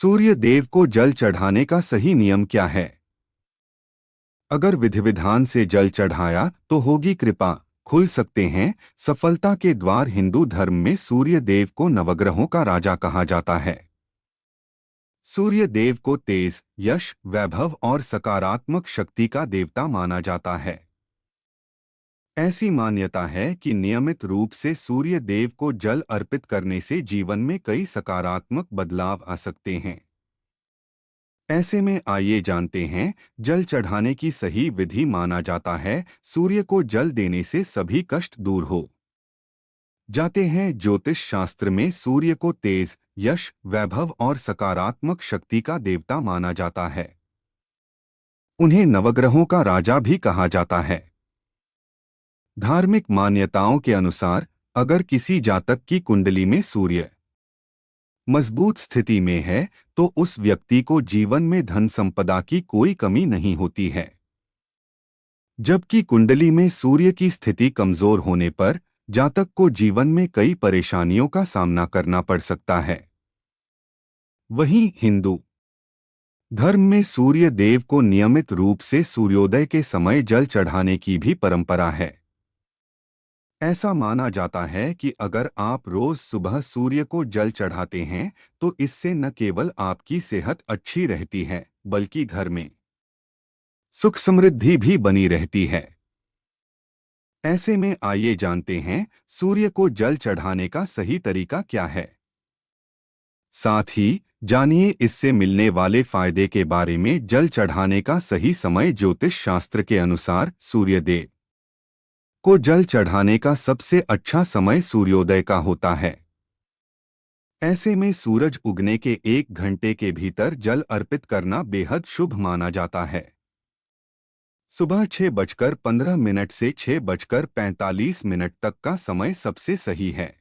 सूर्य देव को जल चढ़ाने का सही नियम क्या है? अगर विधि विधान से जल चढ़ाया तो होगी कृपा, खुल सकते हैं सफलता के द्वार। हिंदू धर्म में सूर्य देव को नवग्रहों का राजा कहा जाता है। सूर्य देव को तेज, यश, वैभव और सकारात्मक शक्ति का देवता माना जाता है। ऐसी मान्यता है कि नियमित रूप से सूर्य देव को जल अर्पित करने से जीवन में कई सकारात्मक बदलाव आ सकते हैं। ऐसे में आइए जानते हैं जल चढ़ाने की सही विधि। माना जाता है सूर्य को जल देने से सभी कष्ट दूर हो जाते हैं। ज्योतिष शास्त्र में सूर्य को तेज, यश, वैभव और सकारात्मक शक्ति का देवता माना जाता है। उन्हें नवग्रहों का राजा भी कहा जाता है। धार्मिक मान्यताओं के अनुसार अगर किसी जातक की कुंडली में सूर्य मजबूत स्थिति में है तो उस व्यक्ति को जीवन में धन संपदा की कोई कमी नहीं होती है। जबकि कुंडली में सूर्य की स्थिति कमजोर होने पर जातक को जीवन में कई परेशानियों का सामना करना पड़ सकता है। वहीं हिंदू धर्म में सूर्य देव को नियमित रूप से सूर्योदय के समय जल चढ़ाने की भी परंपरा है। ऐसा माना जाता है कि अगर आप रोज सुबह सूर्य को जल चढ़ाते हैं तो इससे न केवल आपकी सेहत अच्छी रहती है बल्कि घर में सुख समृद्धि भी बनी रहती है। ऐसे में आइए जानते हैं सूर्य को जल चढ़ाने का सही तरीका क्या है। साथ ही जानिए इससे मिलने वाले फायदे के बारे में। जल चढ़ाने का सही समय ज्योतिष शास्त्र के अनुसार सूर्यदेव को जल चढ़ाने का सबसे अच्छा समय सूर्योदय का होता है। ऐसे में सूरज उगने के 1 घंटे के भीतर जल अर्पित करना बेहद शुभ माना जाता है। सुबह 6:15 से 6:45 तक का समय सबसे सही है।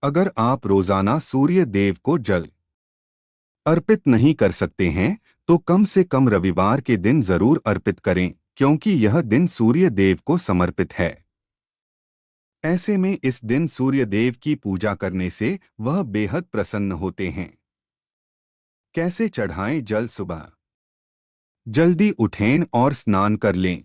अगर आप रोजाना सूर्य देव को जल अर्पित नहीं कर सकते हैं तो कम से कम रविवार के दिन जरूर अर्पित करें, क्योंकि यह दिन सूर्य देव को समर्पित है। ऐसे में इस दिन सूर्य देव की पूजा करने से वह बेहद प्रसन्न होते हैं। कैसे चढ़ाएं जल? सुबह जल्दी उठें और स्नान कर लें।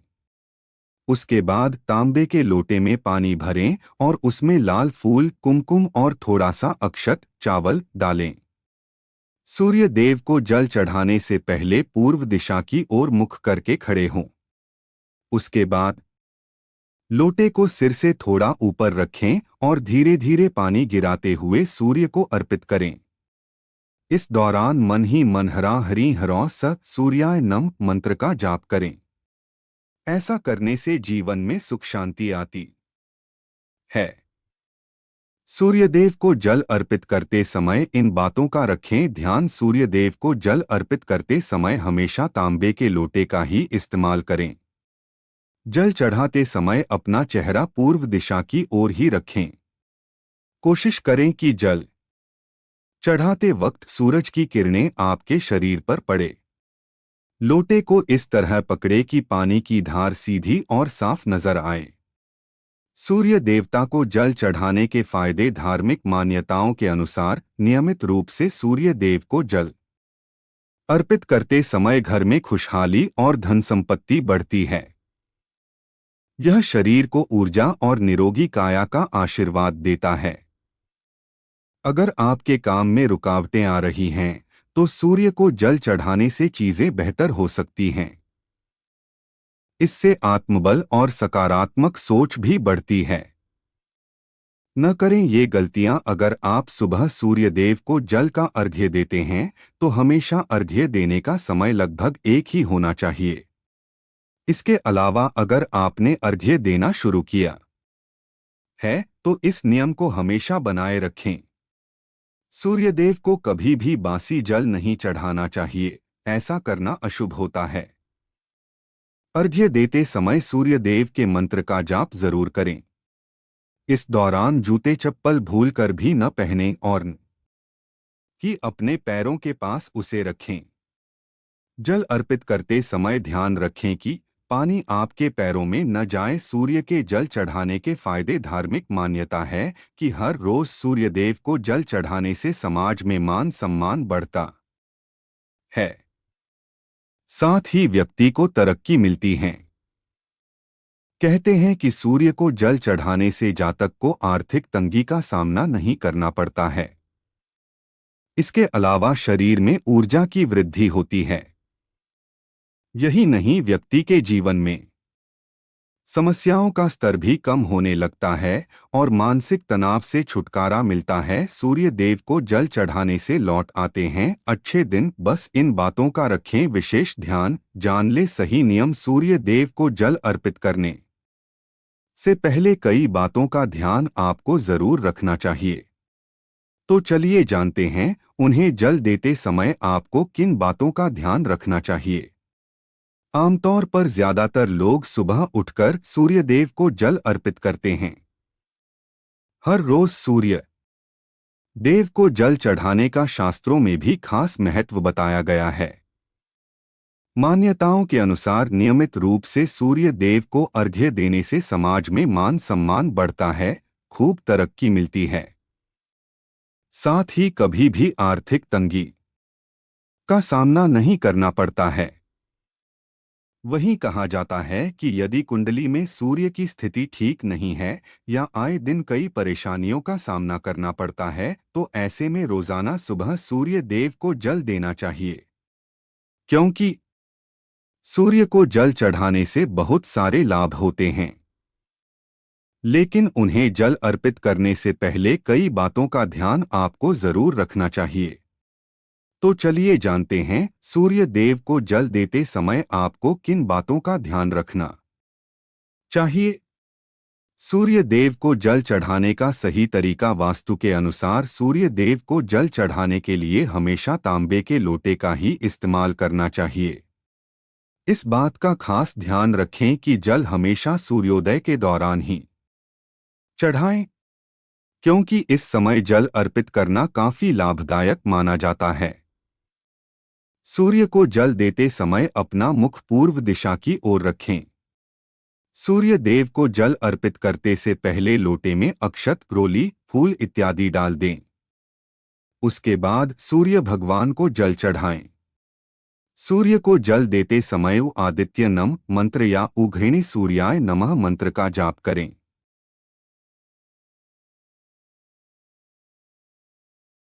उसके बाद तांबे के लोटे में पानी भरें और उसमें लाल फूल, कुमकुम और थोड़ा सा अक्षत चावल डालें। सूर्य देव को जल चढ़ाने से पहले पूर्व दिशा की ओर मुख करके खड़े हों। उसके बाद लोटे को सिर से थोड़ा ऊपर रखें और धीरे धीरे पानी गिराते हुए सूर्य को अर्पित करें। इस दौरान मन ही मन हरा हरि हरौ स सूर्याय नम मंत्र का जाप करें। ऐसा करने से जीवन में सुख शांति आती है। सूर्यदेव को जल अर्पित करते समय इन बातों का रखें ध्यान। सूर्यदेव को जल अर्पित करते समय हमेशा तांबे के लोटे का ही इस्तेमाल करें। जल चढ़ाते समय अपना चेहरा पूर्व दिशा की ओर ही रखें। कोशिश करें कि जल चढ़ाते वक्त सूरज की किरणें आपके शरीर पर पड़े। लोटे को इस तरह पकड़े कि पानी की धार सीधी और साफ नजर आए। सूर्य देवता को जल चढ़ाने के फायदे। धार्मिक मान्यताओं के अनुसार नियमित रूप से सूर्य देव को जल अर्पित करते समय घर में खुशहाली और धन संपत्ति बढ़ती है। यह शरीर को ऊर्जा और निरोगी काया का आशीर्वाद देता है। अगर आपके काम में रुकावटें आ रही हैं तो सूर्य को जल चढ़ाने से चीजें बेहतर हो सकती हैं। इससे आत्मबल और सकारात्मक सोच भी बढ़ती है। न करें ये गलतियां। अगर आप सुबह सूर्यदेव को जल का अर्घ्य देते हैं तो हमेशा अर्घ्य देने का समय लगभग एक ही होना चाहिए। इसके अलावा अगर आपने अर्घ्य देना शुरू किया है तो इस नियम को हमेशा बनाए रखें। सूर्यदेव को कभी भी बासी जल नहीं चढ़ाना चाहिए, ऐसा करना अशुभ होता है। अर्घ्य देते समय सूर्यदेव के मंत्र का जाप जरूर करें। इस दौरान जूते चप्पल भूलकर भी न पहनें और न ही अपने पैरों के पास उसे रखें। जल अर्पित करते समय ध्यान रखें कि पानी आपके पैरों में न जाए। सूर्य के जल चढ़ाने के फायदे। धार्मिक मान्यता है कि हर रोज सूर्यदेव को जल चढ़ाने से समाज में मान सम्मान बढ़ता है, साथ ही व्यक्ति को तरक्की मिलती है। कहते हैं कि सूर्य को जल चढ़ाने से जातक को आर्थिक तंगी का सामना नहीं करना पड़ता है। इसके अलावा शरीर में ऊर्जा की वृद्धि होती है। यही नहीं, व्यक्ति के जीवन में समस्याओं का स्तर भी कम होने लगता है और मानसिक तनाव से छुटकारा मिलता है। सूर्य देव को जल चढ़ाने से लौट आते हैं अच्छे दिन। बस इन बातों का रखें विशेष ध्यान। जान ले सही नियम। सूर्य देव को जल अर्पित करने से पहले कई बातों का ध्यान आपको जरूर रखना चाहिए। तो चलिए जानते हैं, उन्हें जल देते समय आपको किन बातों का ध्यान रखना चाहिए। आमतौर पर ज्यादातर लोग सुबह उठकर सूर्यदेव को जल अर्पित करते हैं। हर रोज सूर्य देव को जल चढ़ाने का शास्त्रों में भी खास महत्व बताया गया है। मान्यताओं के अनुसार नियमित रूप से सूर्य देव को अर्घ्य देने से समाज में मान सम्मान बढ़ता है, खूब तरक्की मिलती है, साथ ही कभी भी आर्थिक तंगी का सामना नहीं करना पड़ता है। वहीं कहा जाता है कि यदि कुंडली में सूर्य की स्थिति ठीक नहीं है या आए दिन कई परेशानियों का सामना करना पड़ता है, तो ऐसे में रोजाना सुबह सूर्य देव को जल देना चाहिए। क्योंकि सूर्य को जल चढ़ाने से बहुत सारे लाभ होते हैं, लेकिन उन्हें जल अर्पित करने से पहले कई बातों का ध्यान आपको जरूर रखना चाहिए। तो चलिए जानते हैं, सूर्य देव को जल देते समय आपको किन बातों का ध्यान रखना चाहिए। सूर्य देव को जल चढ़ाने का सही तरीका। वास्तु के अनुसार सूर्य देव को जल चढ़ाने के लिए हमेशा तांबे के लोटे का ही इस्तेमाल करना चाहिए। इस बात का खास ध्यान रखें कि जल हमेशा सूर्योदय के दौरान ही चढ़ाएं, क्योंकि इस समय जल अर्पित करना काफी लाभदायक माना जाता है। सूर्य को जल देते समय अपना मुख पूर्व दिशा की ओर रखें। सूर्य देव को जल अर्पित करते से पहले लोटे में अक्षत, रोली, फूल इत्यादि डाल दें। उसके बाद सूर्य भगवान को जल चढ़ाएं। सूर्य को जल देते समय आदित्य नम मंत्र या उघृणी सूर्याय नमः मंत्र का जाप करें।